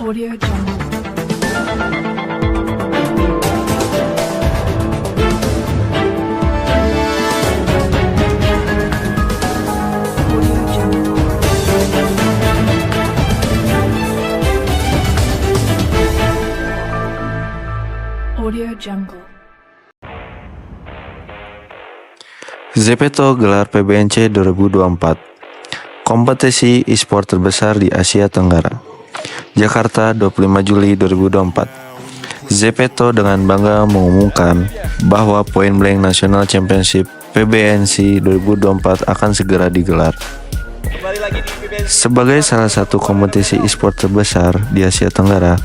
Audio Jungle. Audio Jungle. Audio Jungle. Zepeto gelar PBNC 2024. Kompetisi e-sport terbesar di Asia Tenggara. Jakarta 25 Juli 2024. Zepeto dengan bangga mengumumkan bahwa Point Blank National Championship PBNC 2024 akan segera digelar. Sebagai salah satu kompetisi e-sport terbesar di Asia Tenggara,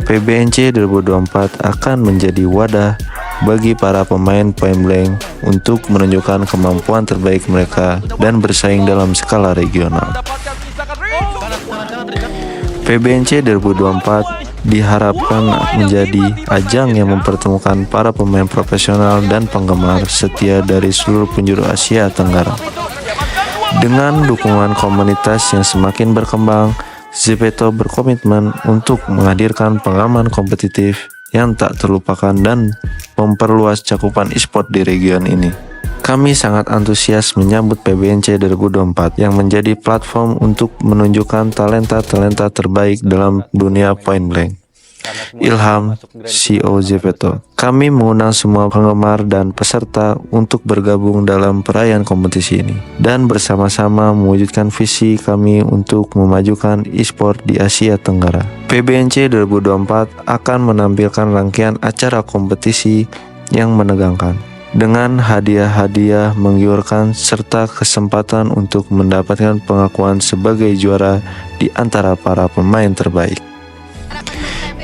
PBNC 2024 akan menjadi wadah bagi para pemain Point Blank untuk menunjukkan kemampuan terbaik mereka dan bersaing dalam skala regional. PBNC 2024 diharapkan menjadi ajang yang mempertemukan para pemain profesional dan penggemar setia dari seluruh penjuru Asia Tenggara. Dengan dukungan komunitas yang semakin berkembang, Zepeto berkomitmen untuk menghadirkan pengalaman kompetitif yang tak terlupakan dan memperluas cakupan e-sport di region ini. Kami sangat antusias menyambut PBNC 2024 yang menjadi platform untuk menunjukkan talenta-talenta terbaik dalam dunia Point Blank. Ilham, CEO Zepeto. Kami mengundang semua penggemar dan peserta untuk bergabung dalam perayaan kompetisi ini dan bersama-sama mewujudkan visi kami untuk memajukan e-sport di Asia Tenggara. PBNC 2024 akan menampilkan rangkaian acara kompetisi yang menegangkan dengan hadiah-hadiah menggiurkan serta kesempatan untuk mendapatkan pengakuan sebagai juara di antara para pemain terbaik.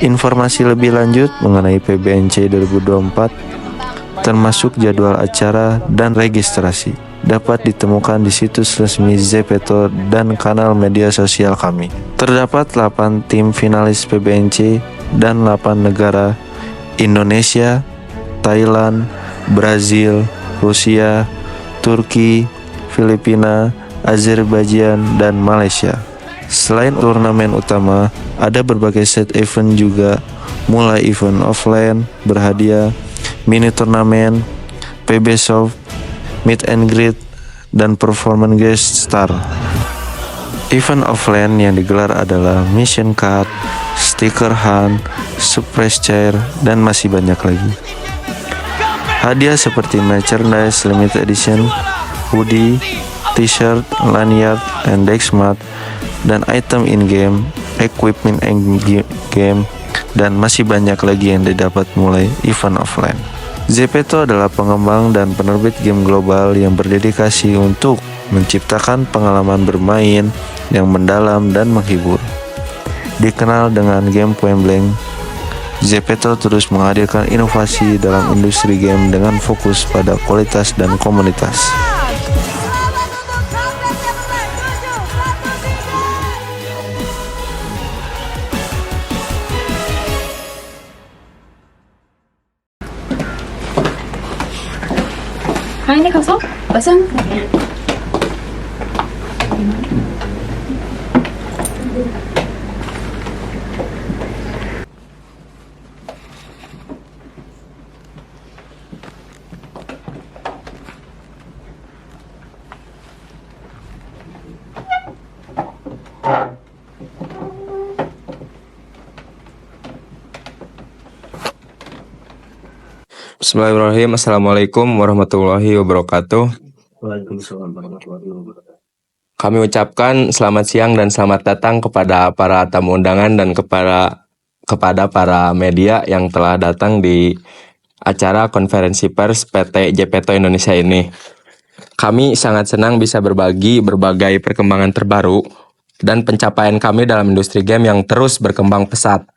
Informasi lebih lanjut mengenai PBNC 2024 termasuk jadwal acara dan registrasi dapat ditemukan di situs resmi Zepeto dan kanal media sosial kami. Terdapat 8 tim finalis PBNC dan 8 negara: Indonesia, Thailand, Brazil, Rusia, Turki, Filipina, Azerbaijan, dan Malaysia. Selain turnamen utama, ada berbagai set event juga, mulai event offline, berhadiah, mini turnamen, PB Soft, meet and greet, dan performance guest star. Event offline yang digelar adalah mission card, sticker hunt, surprise chair, dan masih banyak lagi. Hadiah seperti merchandise limited edition, hoodie, t-shirt, lanyard, and deck mat, dan item in-game, equipment in-game, dan masih banyak lagi yang didapat mulai event offline. Zepeto adalah pengembang dan penerbit game global yang berdedikasi untuk menciptakan pengalaman bermain yang mendalam dan menghibur. Dikenal dengan game Point Blank, Zepeto terus menghadirkan inovasi dalam industri game dengan fokus pada kualitas dan komunitas. Ini kosong, basah. Bismillahirrahmanirrahim. Assalamualaikum warahmatullahi wabarakatuh. Waalaikumsalam warahmatullahi wabarakatuh. Kami ucapkan selamat siang dan selamat datang kepada para tamu undangan dan kepada para media yang telah datang di acara konferensi pers PT Zepeto Indonesia ini. Kami sangat senang bisa berbagi berbagai perkembangan terbaru dan pencapaian kami dalam industri game yang terus berkembang pesat.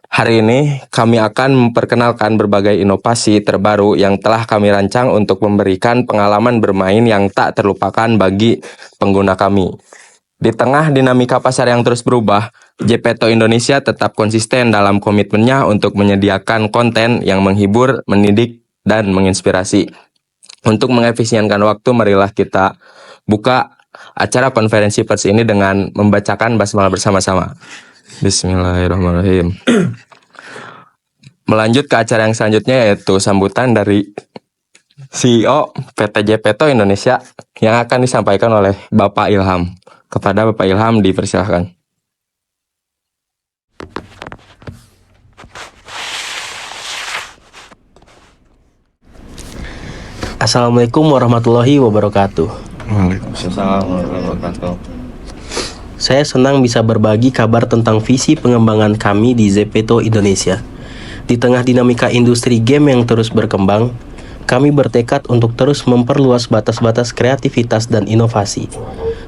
Hari ini kami akan memperkenalkan berbagai inovasi terbaru yang telah kami rancang untuk memberikan pengalaman bermain yang tak terlupakan bagi pengguna kami. Di tengah dinamika pasar yang terus berubah, Zepeto Indonesia tetap konsisten dalam komitmennya untuk menyediakan konten yang menghibur, mendidik, dan menginspirasi. Untuk mengefisienkan waktu, marilah kita buka acara konferensi pers ini dengan membacakan basmalah bersama-sama. Bismillahirrahmanirrahim. Melanjut ke acara yang selanjutnya yaitu sambutan dari CEO PT Jepeto Indonesia yang akan disampaikan oleh Bapak Ilham. Kepada Bapak Ilham dipersilahkan. Assalamualaikum warahmatullahi wabarakatuh. Waalaikumsalam warahmatullahi wabarakatuh. Saya senang bisa berbagi kabar tentang visi pengembangan kami di Zepeto Indonesia. Di tengah dinamika industri game yang terus berkembang, kami bertekad untuk terus memperluas batas-batas kreativitas dan inovasi.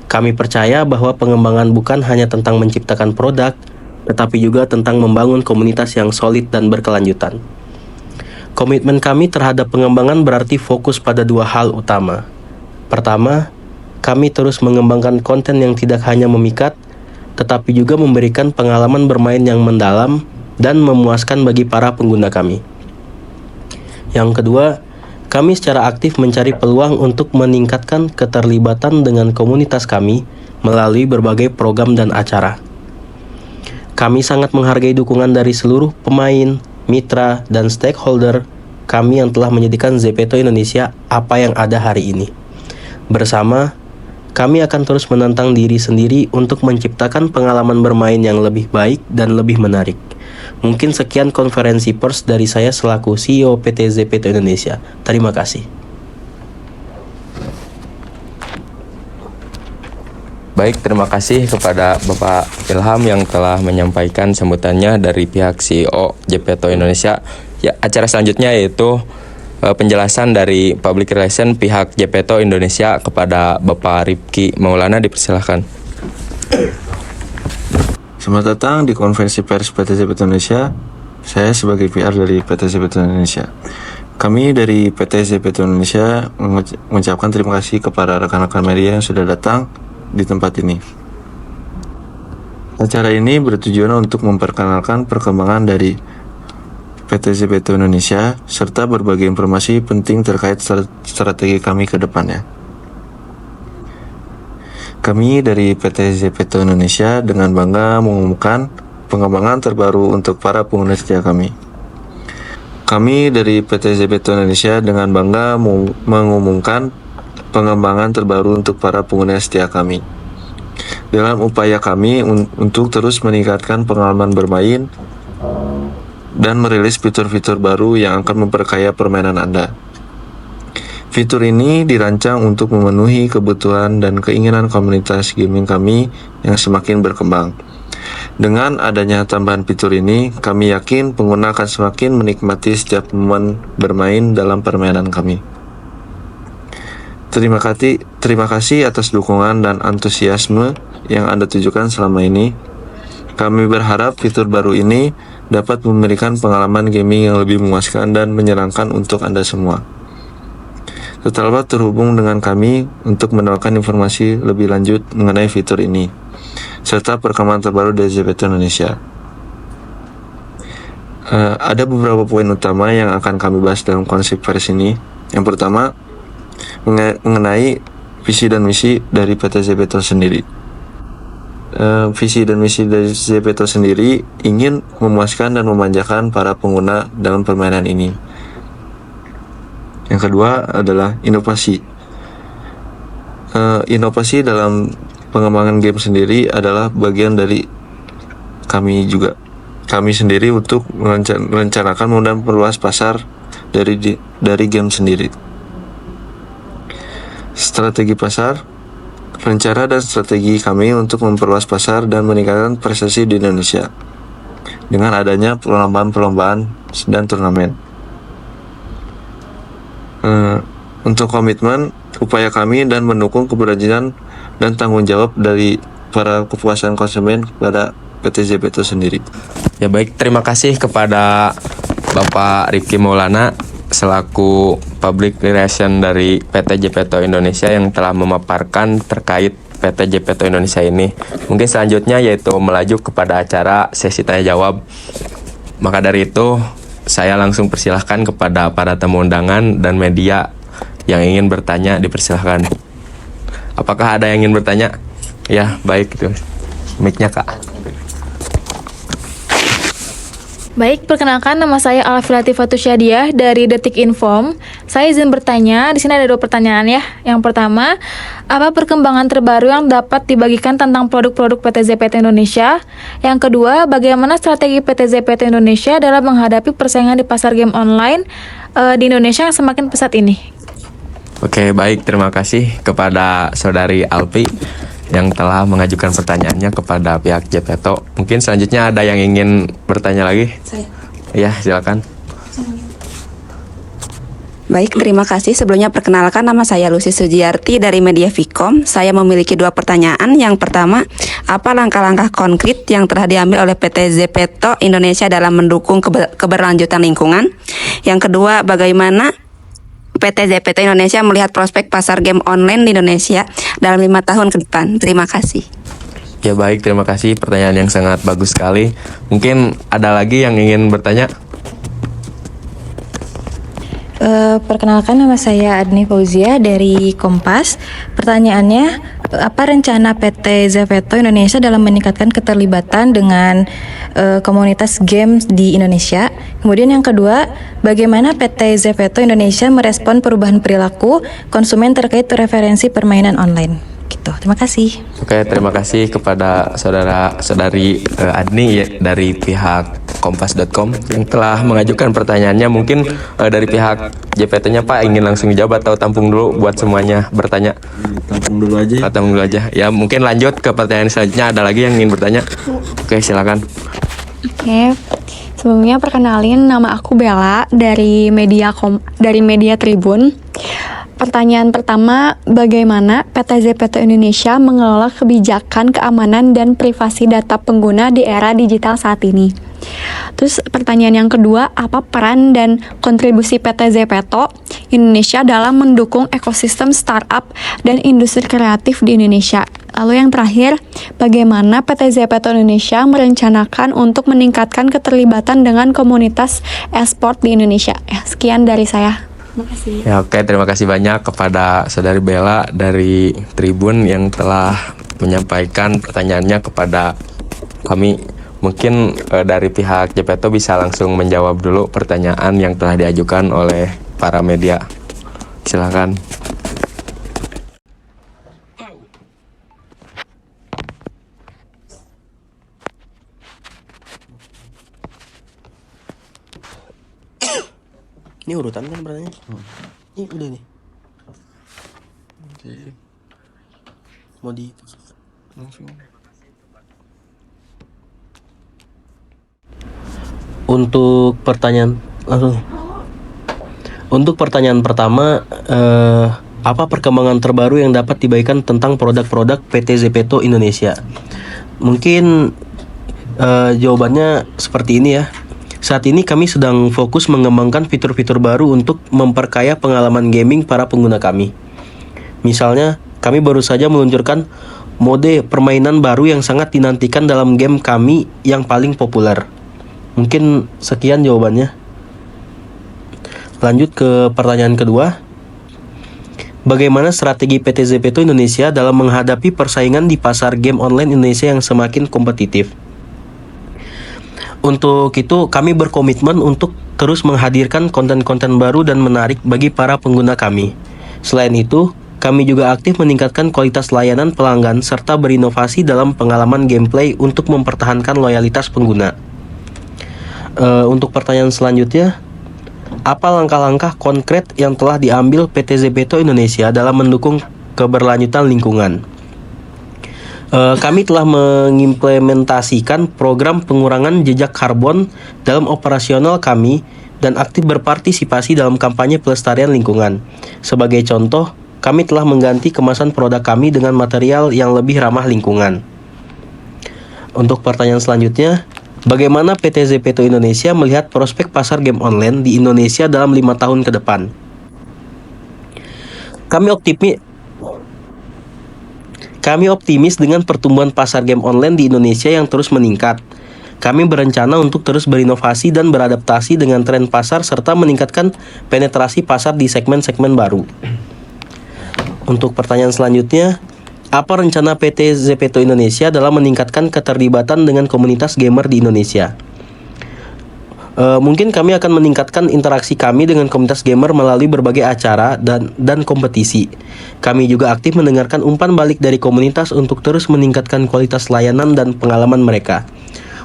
Kami percaya bahwa pengembangan bukan hanya tentang menciptakan produk, tetapi juga tentang membangun komunitas yang solid dan berkelanjutan. Komitmen kami terhadap pengembangan berarti fokus pada dua hal utama. Pertama, kami terus mengembangkan konten yang tidak hanya memikat, tetapi juga memberikan pengalaman bermain yang mendalam dan memuaskan bagi para pengguna kami. Yang kedua, kami secara aktif mencari peluang untuk meningkatkan keterlibatan dengan komunitas kami melalui berbagai program dan acara. Kami sangat menghargai dukungan dari seluruh pemain, mitra, dan stakeholder kami yang telah menjadikan Zepeto Indonesia apa yang ada hari ini. Bersama, kami akan terus menantang diri sendiri untuk menciptakan pengalaman bermain yang lebih baik dan lebih menarik. Mungkin sekian konferensi pers dari saya selaku CEO PT Zepeto Indonesia. Terima kasih. Baik, terima kasih kepada Bapak Ilham yang telah menyampaikan sambutannya dari pihak CEO Jepeto Indonesia. Ya, acara selanjutnya yaitu penjelasan dari Public Relation pihak Jepeto Indonesia kepada Bapak Rifki Maulana, dipersilahkan. Selamat datang di konferensi pers PT Zepeto Indonesia. Saya sebagai PR dari PT Zepeto Indonesia. Kami dari PT Zepeto Indonesia mengucapkan terima kasih kepada rekan-rekan media yang sudah datang di tempat ini. Acara ini bertujuan untuk memperkenalkan perkembangan dari PT Zepeto Indonesia serta berbagai informasi penting terkait strategi kami ke depannya. Kami dari PT Zepeto Indonesia dengan bangga mengumumkan pengembangan terbaru untuk para pengguna setia kami. Kami dari PT Zepeto Indonesia dengan bangga mengumumkan pengembangan terbaru untuk para pengguna setia kami. Dalam upaya kami untuk terus meningkatkan pengalaman bermain dan merilis fitur-fitur baru yang akan memperkaya permainan Anda. Fitur ini dirancang untuk memenuhi kebutuhan dan keinginan komunitas gaming kami yang semakin berkembang. Dengan adanya tambahan fitur ini, kami yakin pengguna akan semakin menikmati setiap momen bermain dalam permainan kami. Terima kasih atas dukungan dan antusiasme yang Anda tunjukkan selama ini. Kami berharap fitur baru ini dapat memberikan pengalaman gaming yang lebih memuaskan dan menyenangkan untuk Anda semua. Tetaplah terhubung dengan kami untuk mendapatkan informasi lebih lanjut mengenai fitur ini, serta perkembangan terbaru dari Zepeto Indonesia. Ada beberapa poin utama yang akan kami bahas dalam konsep pers ini. Yang pertama, mengenai visi dan misi dari PT Zepeto sendiri. Visi dan misi dari Zepeto sendiri ingin memuaskan dan memanjakan para pengguna dalam permainan ini. Yang kedua adalah inovasi. Inovasi dalam pengembangan game sendiri adalah bagian dari kami juga. Kami sendiri untuk merencanakan dan perluas pasar dari game sendiri. Strategi pasar, rencana dan strategi kami untuk memperluas pasar dan meningkatkan prestasi di Indonesia dengan adanya perlombaan dan turnamen. Untuk komitmen, upaya kami dan mendukung keberlanjutan dan tanggung jawab dari para kepuasan konsumen kepada PT Zepeto sendiri. Ya baik, terima kasih kepada Bapak Rifki Maulana selaku Public Relation dari PT Jepeto Indonesia yang telah memaparkan terkait PT Jepeto Indonesia ini. Mungkin selanjutnya yaitu melaju kepada acara sesi tanya jawab. Maka dari itu saya langsung persilahkan kepada para tamu undangan dan media yang ingin bertanya, dipersilahkan. Apakah ada yang ingin bertanya? Ya, baik itu. Mic-nya Kak. Baik, perkenalkan nama saya Alfila Tifatusyadiah dari Detik Inform. Saya izin bertanya, di sini ada 2 pertanyaan ya. Yang pertama, apa perkembangan terbaru yang dapat dibagikan tentang produk-produk PT ZPT Indonesia? Yang kedua, bagaimana strategi PT ZPT Indonesia dalam menghadapi persaingan di pasar game online di Indonesia yang semakin pesat ini? Oke, baik. Terima kasih kepada Saudari Alpi yang telah mengajukan pertanyaannya kepada pihak Jepeto. Mungkin selanjutnya ada yang ingin bertanya lagi? Saya. Ya, silakan. Baik, terima kasih. Sebelumnya perkenalkan, nama saya Lucy Sujiarti dari Media Vicom. Saya memiliki 2 pertanyaan. Yang pertama, apa langkah-langkah konkret yang telah diambil oleh PT Zepeto Indonesia dalam mendukung keberlanjutan lingkungan? Yang kedua, bagaimana PT ZPT Indonesia melihat prospek pasar game online di Indonesia dalam 5 tahun ke depan? Terima kasih. Ya baik, terima kasih. Pertanyaan yang sangat bagus sekali. Mungkin ada lagi yang ingin bertanya? Perkenalkan, nama saya Adni Fauzia dari Kompas. Pertanyaannya, apa rencana PT Zepeto Indonesia dalam meningkatkan keterlibatan dengan komunitas games di Indonesia? Kemudian yang kedua, bagaimana PT Zepeto Indonesia merespon perubahan perilaku konsumen terkait referensi permainan online? Gitu. Terima kasih. Oke, terima kasih kepada saudari Adni ya, dari pihak kompas.com yang telah mengajukan pertanyaannya. Mungkin dari pihak JPT-nya Pak ingin langsung jawab atau tampung dulu buat semuanya bertanya? Tampung dulu aja. Tampung dulu aja. Ya, mungkin lanjut ke pertanyaan selanjutnya. Ada lagi yang ingin bertanya? Oke, silakan. Oke. Sebelumnya perkenalin, nama aku Bella dari Media Tribun. Pertanyaan pertama, bagaimana PT ZPT Indonesia mengelola kebijakan keamanan dan privasi data pengguna di era digital saat ini? Terus pertanyaan yang kedua, apa peran dan kontribusi PT ZPT Indonesia dalam mendukung ekosistem startup dan industri kreatif di Indonesia? Lalu yang terakhir, bagaimana PT ZPT Indonesia merencanakan untuk meningkatkan keterlibatan dengan komunitas e-sport di Indonesia? Sekian dari saya. Terima kasih. Ya, oke, terima kasih banyak kepada Saudari Bella dari Tribun yang telah menyampaikan pertanyaannya kepada kami. Mungkin dari pihak Jepeto bisa langsung menjawab dulu pertanyaan yang telah diajukan oleh para media. Silakan. Ini urutan kan pertanyaannya? Ini udah nih. Mau di Untuk pertanyaan langsung. Untuk pertanyaan pertama, apa perkembangan terbaru yang dapat dibagikan tentang produk-produk PT Zepeto Indonesia? Mungkin jawabannya seperti ini ya. Saat ini kami sedang fokus mengembangkan fitur-fitur baru untuk memperkaya pengalaman gaming para pengguna kami. Misalnya, kami baru saja meluncurkan mode permainan baru yang sangat dinantikan dalam game kami yang paling populer. Mungkin sekian jawabannya. Lanjut ke pertanyaan kedua. Bagaimana strategi PT Zepeto Indonesia dalam menghadapi persaingan di pasar game online Indonesia yang semakin kompetitif? Untuk itu, kami berkomitmen untuk terus menghadirkan konten-konten baru dan menarik bagi para pengguna kami. Selain itu, kami juga aktif meningkatkan kualitas layanan pelanggan serta berinovasi dalam pengalaman gameplay untuk mempertahankan loyalitas pengguna. Untuk pertanyaan selanjutnya, apa langkah-langkah konkret yang telah diambil PT Zepeto Indonesia dalam mendukung keberlanjutan lingkungan? Kami telah mengimplementasikan program pengurangan jejak karbon dalam operasional kami dan aktif berpartisipasi dalam kampanye pelestarian lingkungan. Sebagai contoh, kami telah mengganti kemasan produk kami dengan material yang lebih ramah lingkungan. Untuk pertanyaan selanjutnya, bagaimana PT Zepeto Indonesia melihat prospek pasar game online di Indonesia dalam 5 tahun ke depan? Kami optimis dengan pertumbuhan pasar game online di Indonesia yang terus meningkat. Kami berencana untuk terus berinovasi dan beradaptasi dengan tren pasar serta meningkatkan penetrasi pasar di segmen-segmen baru. Untuk pertanyaan selanjutnya, apa rencana PT Zepeto Indonesia dalam meningkatkan keterlibatan dengan komunitas gamer di Indonesia? Mungkin kami akan meningkatkan interaksi kami dengan komunitas gamer melalui berbagai acara dan kompetisi. Kami juga aktif mendengarkan umpan balik dari komunitas untuk terus meningkatkan kualitas layanan dan pengalaman mereka.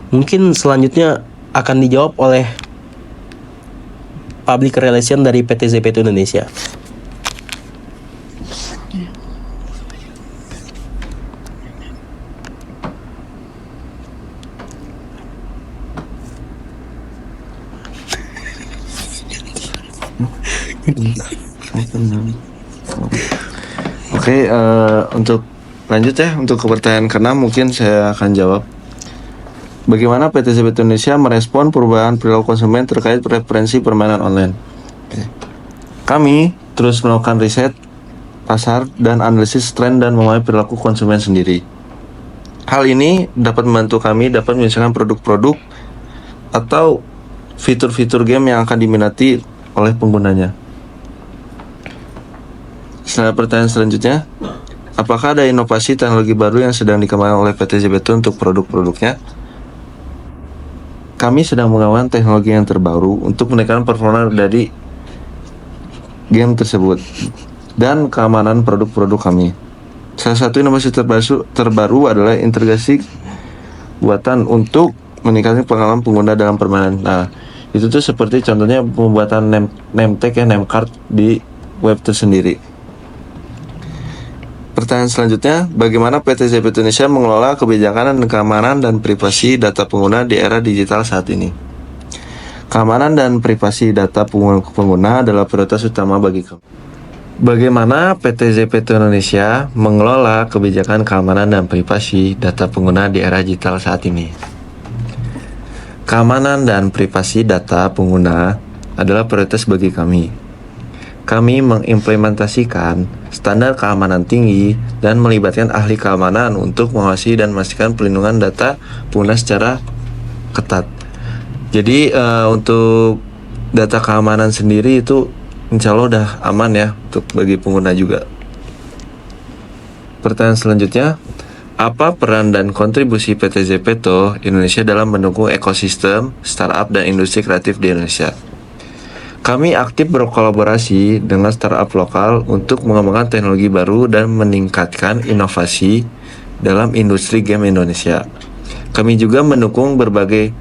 Mungkin selanjutnya akan dijawab oleh Public Relation dari PT ZPT Indonesia. Oke, untuk lanjut ya, untuk ke pertanyaan ke-6 mungkin saya akan jawab. Bagaimana PT ZPT Indonesia merespon perubahan perilaku konsumen terkait preferensi permainan online? Oke. Kami terus melakukan riset pasar dan analisis tren dan memahami perilaku konsumen sendiri. Hal ini dapat membantu kami dapat menyelesaikan produk-produk atau fitur-fitur game yang akan diminati oleh penggunanya. Pertanyaan selanjutnya, apakah ada inovasi teknologi baru yang sedang dikembangkan oleh PT ZPT untuk produk-produknya? Kami sedang mengembangkan teknologi yang terbaru untuk meningkatkan performa dari game tersebut dan keamanan produk-produk kami. Salah satu inovasi terbaru adalah integrasi buatan untuk meningkatkan pengalaman pengguna dalam permainan. Nah, itu tuh seperti contohnya pembuatan name tag ya, name card di web tersendiri. Pertanyaan selanjutnya, bagaimana PT ZPT Indonesia mengelola kebijakan dan keamanan dan privasi data pengguna di era digital saat ini? Keamanan dan privasi data pengguna adalah prioritas utama bagi kami. Bagaimana PT ZPT Indonesia mengelola kebijakan keamanan dan privasi data pengguna di era digital saat ini? Keamanan dan privasi data pengguna adalah prioritas bagi kami. Kami mengimplementasikan standar keamanan tinggi dan melibatkan ahli keamanan untuk mengawasi dan memastikan perlindungan data pengguna secara ketat. Jadi untuk data keamanan sendiri itu insya Allah udah aman ya untuk bagi pengguna juga. Pertanyaan selanjutnya, apa peran dan kontribusi PT ZPT Indonesia dalam mendukung ekosistem startup dan industri kreatif di Indonesia? Kami aktif berkolaborasi dengan startup lokal untuk mengembangkan teknologi baru dan meningkatkan inovasi dalam industri game Indonesia. Kami juga mendukung berbagai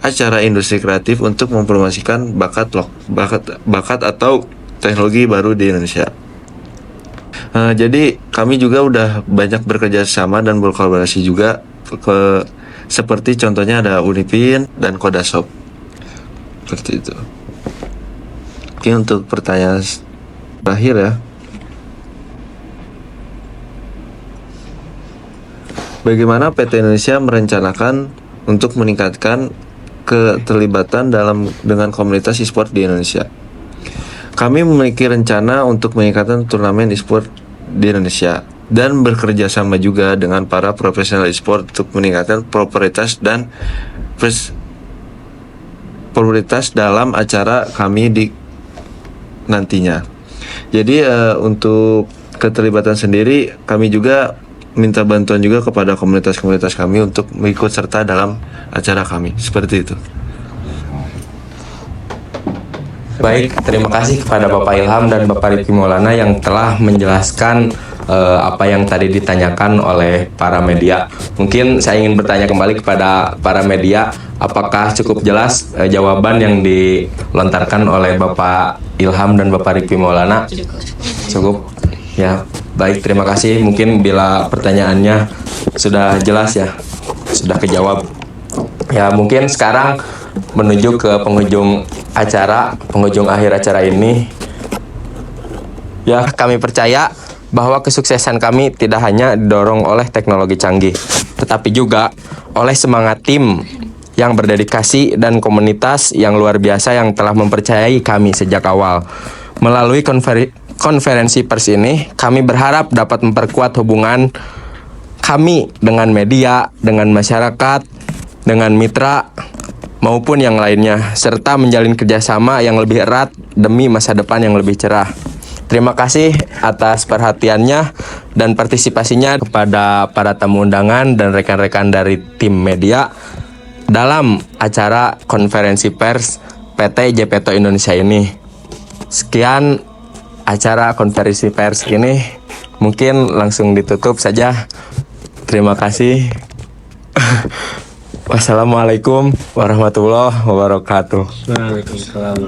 acara industri kreatif untuk mempromosikan bakat atau teknologi baru di Indonesia. Jadi kami juga udah banyak bekerja sama dan berkolaborasi juga seperti contohnya ada Unipin dan Kodashop. Seperti itu. Oke, untuk pertanyaan terakhir ya. Bagaimana PT Indonesia merencanakan untuk meningkatkan keterlibatan dengan komunitas e-sport di Indonesia? Kami memiliki rencana untuk meningkatkan turnamen e-sport di Indonesia dan bekerja sama juga dengan para profesional e-sport untuk meningkatkan popularitas dalam acara kami di nantinya. Jadi untuk keterlibatan sendiri kami juga minta bantuan juga kepada komunitas-komunitas kami untuk mengikut serta dalam acara kami. Seperti itu. Baik, terima kasih kepada Bapak Ilham dan Bapak Rifki Maulana yang telah menjelaskan apa yang tadi ditanyakan oleh para media. Mungkin saya ingin bertanya kembali kepada para media, apakah cukup jelas jawaban yang dilontarkan oleh Bapak Ilham dan Bapak Rifki Maulana? Cukup? Ya, baik, terima kasih. Mungkin bila pertanyaannya sudah jelas ya, sudah kejawab. Ya, mungkin sekarang menuju ke penghujung akhir acara ini. Ya, kami percaya bahwa kesuksesan kami tidak hanya didorong oleh teknologi canggih, tetapi juga oleh semangat tim yang berdedikasi dan komunitas yang luar biasa yang telah mempercayai kami sejak awal. Melalui konferensi pers ini, kami berharap dapat memperkuat hubungan kami dengan media, dengan masyarakat, dengan mitra, maupun yang lainnya, serta menjalin kerjasama yang lebih erat demi masa depan yang lebih cerah. Terima kasih atas perhatiannya dan partisipasinya kepada para tamu undangan dan rekan-rekan dari tim media. dalam acara konferensi pers PT JPETO Indonesia ini. Sekian acara konferensi pers ini, mungkin langsung ditutup saja. Terima kasih. Wassalamualaikum warahmatullahi wabarakatuh. Waalaikumsalam.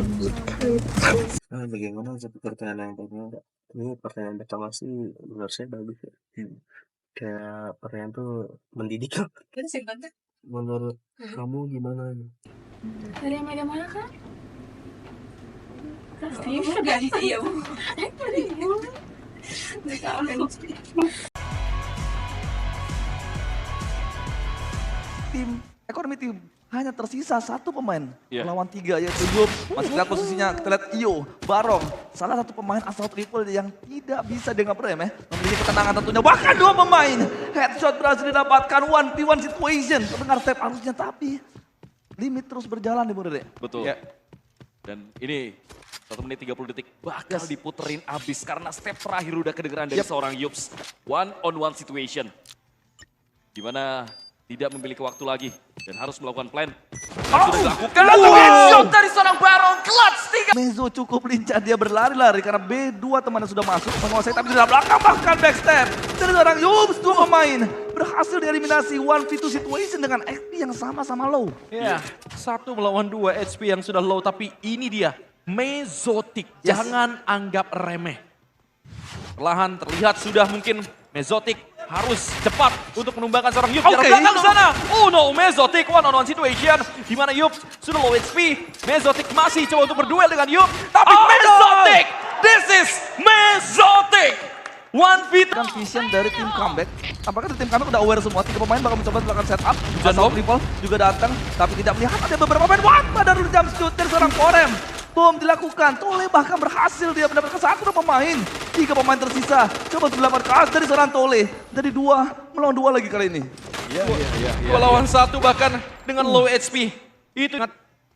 Bagaimana satu pertanyaan yang pertama? Ini pertanyaan pertama sih menurut saya bagus ya. Kayak pertanyaan tuh mendidik. Menurut kamu gimana? Dari media mana kan? Tim ekonomi tim hanya tersisa satu pemain melawan 3 yaitu Yup. Masih lihat posisinya, kita lihat Iyo, Barong, salah satu pemain asal triple yang tidak bisa dengan rem memiliki ketenangan tentunya. Bahkan 2 pemain headshot berhasil didapatkan, 1v1 situation. Terdengar step harusnya, tapi limit terus berjalan di Burde. Betul. Ya. Dan ini 1 menit 30 detik bakal diputerin abis karena step terakhir udah kedengeran dari seorang Yups. 1-on-1 situation. Dimana tidak memiliki waktu lagi dan harus melakukan plan. Sudah dilakukan. Headshot dari seorang Barong, clutch 3. Mezo cukup lincah, dia berlari-lari karena B2 temannya sudah masuk menguasai, tapi di belakang bahkan backstep dari seorang Yups. 2 pemain berhasil dieliminasi 1v2 situation dengan HP yang sama-sama low. Ya, 1 melawan 2 HP yang sudah low, tapi ini dia Mezotik. Jangan anggap remeh. Perlahan terlihat sudah mungkin Mezotik harus cepat untuk menumbangkan seorang Yup. Jarak belakang sana. Oh no, Mezotik 1-on-1 situation. Di mana Yup sudah low HP. Mezotik masih coba untuk berduel dengan Yup. Tapi Mezotik, this is Mezotik. 1v2. Dan vision dari tim comeback. Apakah tim comeback udah aware semua? 3 pemain bakal mencoba melakukan setup. Asal triple juga datang, tapi tidak melihat ada beberapa pemain. Wah, baru jump shoot dari seorang Forem. Boom dilakukan, Tole bahkan berhasil dia mendapatkan 1 pemain. 3 pemain tersisa, coba untuk dilakukan dari seorang Tole. Dari 2 melawan 2 lagi kali ini. Iya. 2 lawan 1 bahkan dengan low HP. Itu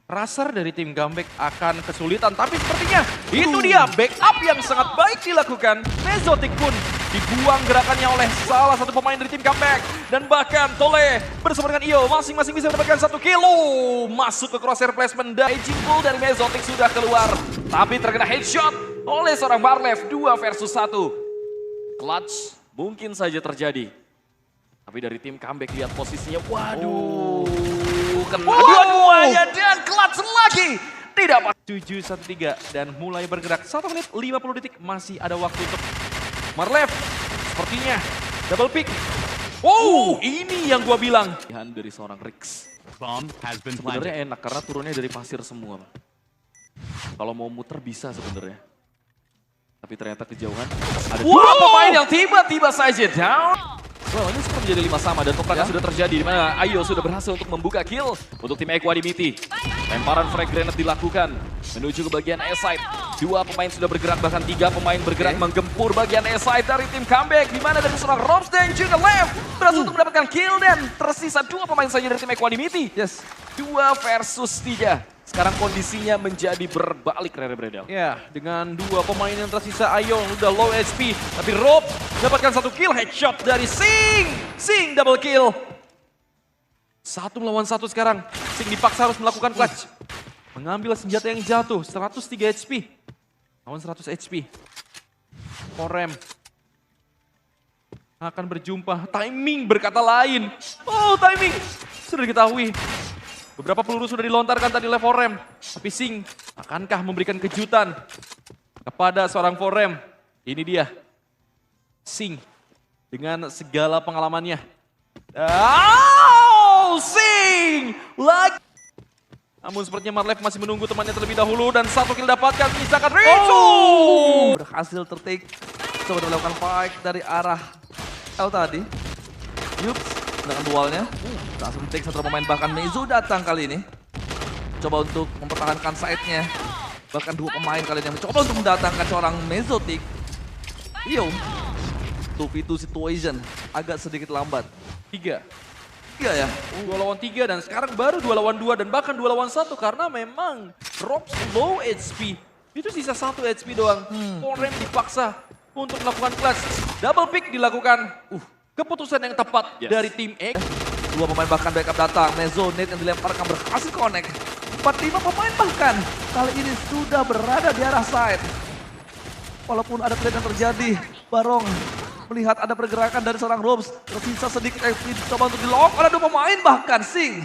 Raser dari tim comeback akan kesulitan, tapi sepertinya itu dia backup yang sangat baik dilakukan. Mezotik pun dibuang gerakannya oleh salah satu pemain dari tim comeback. Dan bahkan Tole bersama dengan Iyo masing-masing bisa mendapatkan 1 kill. Masuk ke crosshair placement dari Jimbul dari Mezotik sudah keluar. Tapi terkena headshot oleh seorang Barlev, 2 versus 1. Clutch mungkin saja terjadi. Tapi dari tim comeback lihat posisinya, waduh. Kena dua-duanya dan clutch lagi. Tidak pas. 7-1-3 dan mulai bergerak 1 menit 50 detik. Masih ada waktu untuk Marlev. Sepertinya double pick. Oh, ini yang gua bilang. Dari seorang Rix. Sebenarnya enak karena turunnya dari pasir semua. Kalau mau muter bisa sebenarnya. Tapi ternyata kejauhan. Ada 2 pemain yang tiba-tiba saja down. Wow, ini sekarang menjadi 5 sama dan toprakan sudah terjadi di mana Ayo sudah berhasil untuk membuka kill untuk tim Equanimity. Lemparan frag grenade dilakukan menuju ke bagian A-side. 2 pemain sudah bergerak, bahkan 3 pemain bergerak menggempur bagian A-side dari tim comeback. Di mana dari seorang Robs dan juga Lev berhasil untuk mendapatkan kill dan tersisa 2 pemain saja dari tim Equanimity. 2 versus 3. Sekarang kondisinya menjadi berbalik, Rere Bredel. Ya, dengan 2 pemain yang tersisa, Ayo udah low HP. Tapi Rob mendapatkan 1 kill, headshot dari Sing. Sing double kill. 1 melawan 1 sekarang. Sing dipaksa harus melakukan clutch. Mengambil senjata yang jatuh, 103 HP. Lawan 100 HP. Forem akan berjumpa. Timing berkata lain. Oh, timing. Sudah diketahui. Beberapa peluru sudah dilontarkan tadi oleh Forem. Tapi Sing akankah memberikan kejutan kepada seorang Forem? Ini dia. Sing dengan segala pengalamannya. Oh, Sing! Lagi. Namun sepertinya Marlev masih menunggu temannya terlebih dahulu dan 1 kill dapatkan. Menyisakan Rico! Berhasil tertake. Coba melakukan fight dari arah L tadi. Yups. Dengan dualnya, langsung take 1 pemain, bahkan Mezo datang kali ini. Coba untuk mempertahankan side-nya. Bahkan 2 pemain kali ini yang mencoba untuk mendatangkan seorang Mezotik. Iyo, 2v2 situation, agak sedikit lambat. 3 ya? 2 lawan 3 dan sekarang baru 2 lawan 2 dan bahkan 2 lawan 1 karena memang Robs low HP. Itu sisa 1 HP doang. Forem dipaksa untuk melakukan clutch. Double pick dilakukan. Keputusan yang tepat dari tim X. Dua pemain bahkan backup datang. Mezo, Nate yang dilemparkan berhasil connect. 4-5 pemain bahkan kali ini sudah berada di arah side. Walaupun ada trade yang terjadi, Barong melihat ada pergerakan dari seorang Robs. Tersisa sedikit XP dicoba untuk di-lock oleh dua pemain bahkan Sing.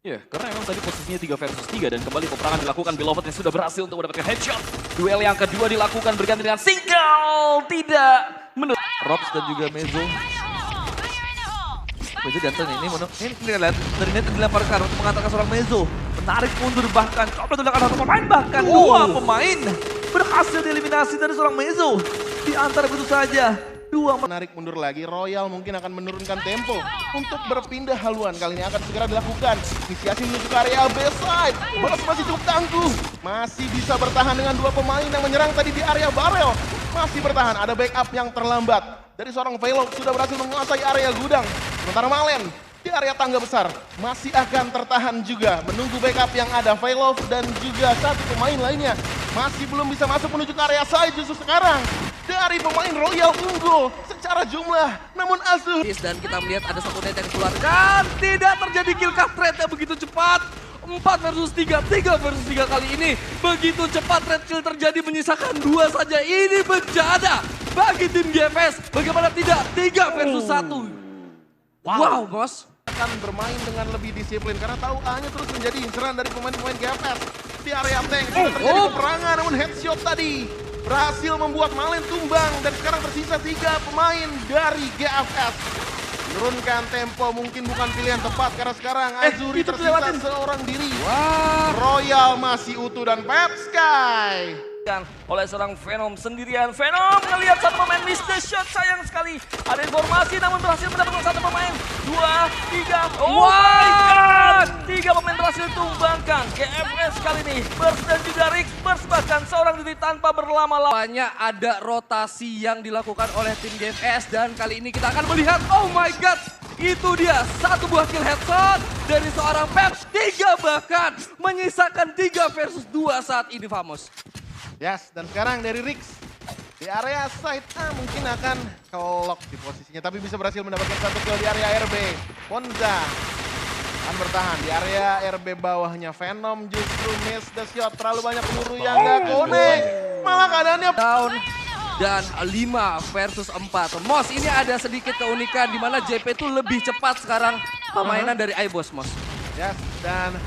Ya, karena memang tadi posisinya 3 versus 3 dan kembali peperangan dilakukan. Beloved yang sudah berhasil untuk mendapatkan headshot. Duel yang kedua dilakukan berganti dengan single. Tidak menurut Robs dan juga Mezo. Mezo jantan ini lihat dari Nate dilemparkan untuk mengantarkan seorang Mezo. Menarik mundur bahkan coba dilakukan satu pemain bahkan dua pemain berhasil dieliminasi dari seorang Mezo. Di antara begitu saja dua menarik mundur lagi. Royal mungkin akan menurunkan tempo untuk berpindah haluan. Kali ini akan segera dilakukan. Inisiasi menuju ke area B side. Bolos masih cukup tangguh. Masih bisa bertahan dengan dua pemain yang menyerang tadi di area barrel. Masih bertahan. Ada backup yang terlambat dari seorang Velov sudah berhasil menguasai area gudang. Sementara Malen di area tangga besar masih akan tertahan juga menunggu backup yang ada. Velov dan juga satu pemain lainnya masih belum bisa masuk menuju ke area side. Justru sekarang dari pemain Royal unggul secara jumlah, namun Azur. Dan kita melihat ada satu net yang dikeluarkan. Tidak terjadi kill card trade yang begitu cepat. 4 versus 3, 3 versus 3 kali ini. Begitu cepat trade kill terjadi menyisakan 2 saja. Ini bencana bagi tim GFS. Bagaimana tidak? 3 versus 1. Wow, bos. Akan bermain dengan lebih disiplin karena tahu A-nya terus menjadi inceran dari pemain-pemain GFS. Di area tank sudah terjadi peperangan, namun headshot tadi berhasil membuat Malen tumbang dan sekarang tersisa 3 pemain dari GFS. Turunkan tempo mungkin bukan pilihan tepat karena sekarang Azuri tersisa seorang diri. Royal masih utuh dan Pep Sky oleh seorang Venom sendirian. Venom ngelihat satu pemain miss the shot, sayang sekali. Ada informasi namun berhasil mendapatkan satu pemain. 2, 3, oh my god! 3 pemain berhasil tumbangkan. GFS kali ini, Burst dan juga Rix. Burst bahkan seorang diri tanpa berlama-lama. Banyak ada rotasi yang dilakukan oleh tim GFS dan kali ini kita akan melihat, oh my god! Itu dia, satu buah kill headshot dari seorang Pep. 3 bahkan, menyisakan 3 versus 2 saat ini, Famos. Yes, dan sekarang dari Rix di area side A mungkin akan kelok di posisinya, tapi bisa berhasil mendapatkan satu kill di area RB. Ponza akan bertahan di area RB bawahnya. Venom justru miss the shot, terlalu banyak peluru yang gak connect. Malah keadaannya down dan 5 versus 4. Mos, ini ada sedikit keunikan di mana JP itu lebih cepat sekarang permainan dari iBoss, Mos. Yes, dan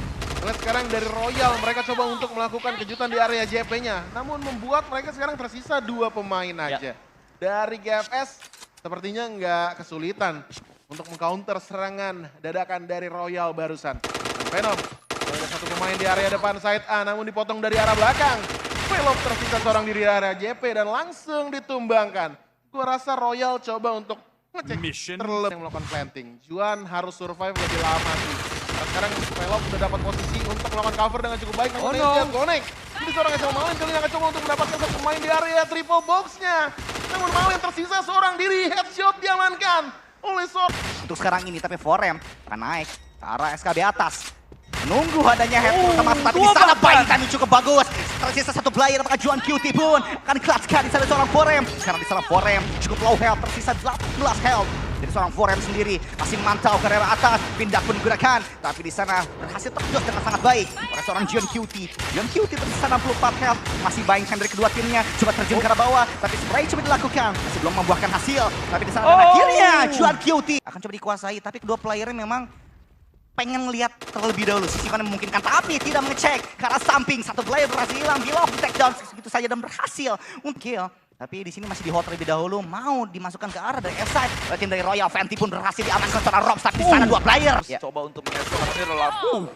lihat sekarang dari Royal, mereka coba untuk melakukan kejutan di area JP-nya. Namun membuat mereka sekarang tersisa 2 pemain aja. Dari GFS sepertinya nggak kesulitan untuk mengcounter serangan dadakan dari Royal barusan. Dan Venom, ada satu pemain di area depan side A namun dipotong dari arah belakang. Velov tersisa seorang diri di area JP dan langsung ditumbangkan. Gua rasa Royal coba untuk ngecek terlebih yang melakukan planting. Juan harus survive lebih lama sih. Sekarang Velov sudah dapat posisi untuk melakukan cover dengan cukup baik. Namun dia connect. Jadi seorang yang Malen kali ini akan coba untuk mendapatkan satu pemain di area triple box-nya. Namun Malen tersisa seorang diri. Headshot diamankan oleh untuk sekarang ini, tapi Forem akan naik ke arah SKB atas. Nunggu adanya headshot termasuk, tapi di sana baik timing cukup bagus. Tersisa satu player, apakah Juan Cutie pun akan clutch-kan di sana seorang Forem. Sekarang di sana Forem cukup low health, tersisa 18 health. Dari seorang Forem sendiri masih memantau ke area atas, pindah pun digunakan, tapi di sana berhasil terjun dengan sangat baik oleh seorang Juan Cutie. Juan Cutie tersisa 64 health, masih bayangkan dari kedua timnya, coba terjun ke arah bawah, tapi spray coba dilakukan, masih belum membuahkan hasil. Tapi di sana dan akhirnya Juan Cutie akan coba dikuasai, tapi kedua playernya memang pengen lihat terlebih dahulu sisi mana memungkinkan, tapi tidak mengecek ke arah samping. Satu player berhasil hilang, Beloved di take down segitu saja dan berhasil untuk kill. Tapi di sini masih di hold terlebih dahulu, mau dimasukkan ke arah dari F-side. Tim dari Royal Fenty pun berhasil diamankan secara Robs, tapi di sana 2 player. Coba untuk mengeksplorasi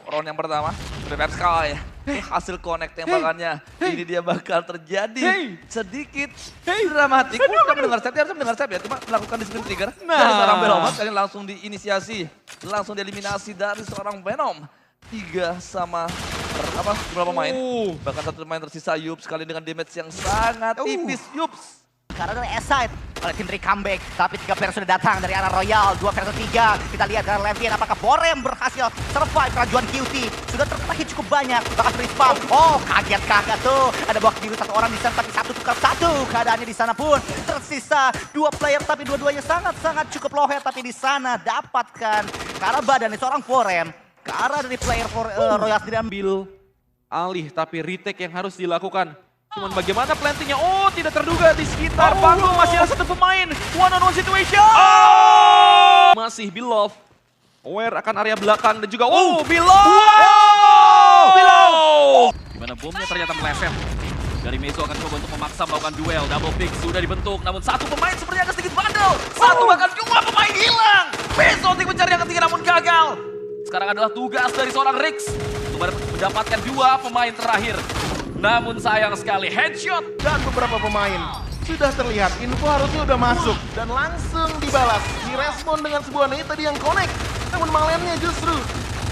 round yang pertama. Pep Sky hasil connect tembakannya. Ini dia bakal terjadi sedikit dramatik. Kita mendengar step, harus mendengar step ya. Cuma melakukan discipline trigger dari seorang Beloved. Kalian langsung diinisiasi, langsung dieliminasi dari seorang Venom. 3 sama berapa pemain? Bahkan satu pemain tersisa Yups kali dengan damage yang sangat tipis. Yups karena dari S-side oleh tim dari comeback. Tapi 3 player sudah datang dari arah Royal, 2 versus 3. Kita lihat dari Levin, apakah Forem berhasil survive Rajuan QT. Sudah tertahit cukup banyak, bahkan respawn. Oh, kaget kakak tuh. Ada bawah biru 1 orang di sana, tapi 1 tukar 1. Keadaannya di sana pun tersisa 2 player, tapi dua-duanya sangat-sangat cukup low head. Tapi di sana dapatkan ke arah badan seorang Forem, ke arah dari player Royal sendiri ambil alih, tapi retake yang harus dilakukan. Cuman bagaimana plantingnya? Oh, tidak terduga di sekitar panggung masih ada 1 pemain. One on one situation. Masih Bilov. Aware akan area belakang dan juga Bilov. Gimana bomnya ternyata meleset. Dari Mezo akan coba untuk memaksa melakukan duel. Double pick sudah dibentuk, namun 1 pemain sepertinya agak sedikit bandel. 1 bahkan 2 pemain hilang. Mezo mencari yang ketiga namun gagal. Sekarang adalah tugas dari seorang Rix untuk mendapatkan 2 pemain terakhir. Namun sayang sekali headshot dan beberapa pemain sudah terlihat info harusnya udah masuk dan langsung dibalas. Direspon dengan sebuah nade tadi yang connect. Namun Malennya justru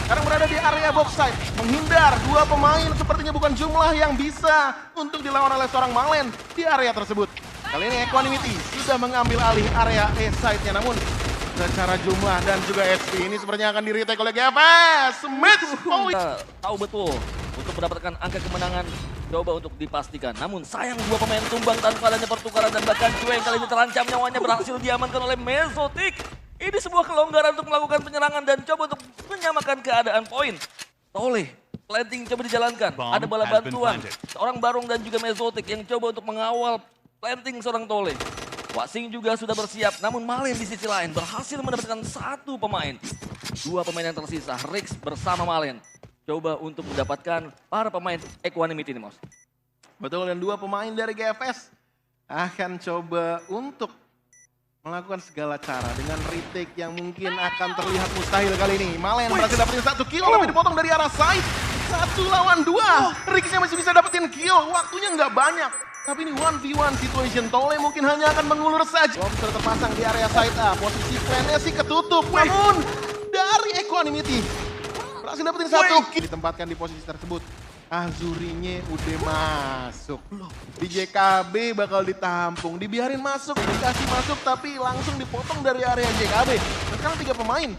sekarang berada di area box side, menghindar. 2 pemain sepertinya bukan jumlah yang bisa untuk dilawan oleh seorang Malen di area tersebut. Kali ini Equanimity sudah mengambil alih area A side-nya, namun secara jumlah dan juga HP ini sepertinya akan di-retake oleh GFS. Match point. Tahu betul untuk mendapatkan angka kemenangan coba untuk dipastikan. Namun sayang 2 pemain tumbang tanpa adanya pertukaran dan bahkan Cue yang kali ini terancam nyawanya berhasil diamankan oleh Mezotic. Ini sebuah kelonggaran untuk melakukan penyerangan dan coba untuk menyamakan keadaan poin. Toleh, planting coba dijalankan. Ada bala bantuan. Seorang Barong dan juga Mezotic yang coba untuk mengawal planting seorang Toleh. Wasing juga sudah bersiap, namun Malen di sisi lain berhasil mendapatkan 1 pemain. 2 pemain yang tersisa, Rix bersama Malen. Coba untuk mendapatkan para pemain Equanimity nih, Mas. Betul, dan 2 pemain dari GFS akan coba untuk melakukan segala cara dengan retake yang mungkin akan terlihat mustahil kali ini. Malen berhasil dapetin 1 kill tapi dipotong dari arah side. 1 lawan 2. Rixnya masih bisa dapetin kill, waktunya nggak banyak. Tapi ini 1v1 situation, Toleh mungkin hanya akan mengulur saja. Bom sudah terpasang di area side A, posisi plannya sih ketutup. Namun dari Equanimity berhasil dapetin 1 kill. Ditempatkan di posisi tersebut. Azurinya udah masuk. Di JKB bakal ditampung, dibiarin masuk, dikasih masuk tapi langsung dipotong dari area JKB. Sekarang 3 pemain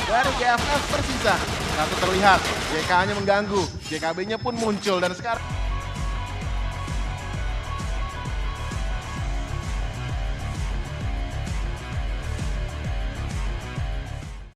dari GFS tersisa. 1 terlihat, JK-nya mengganggu, JKB-nya pun muncul dan sekarang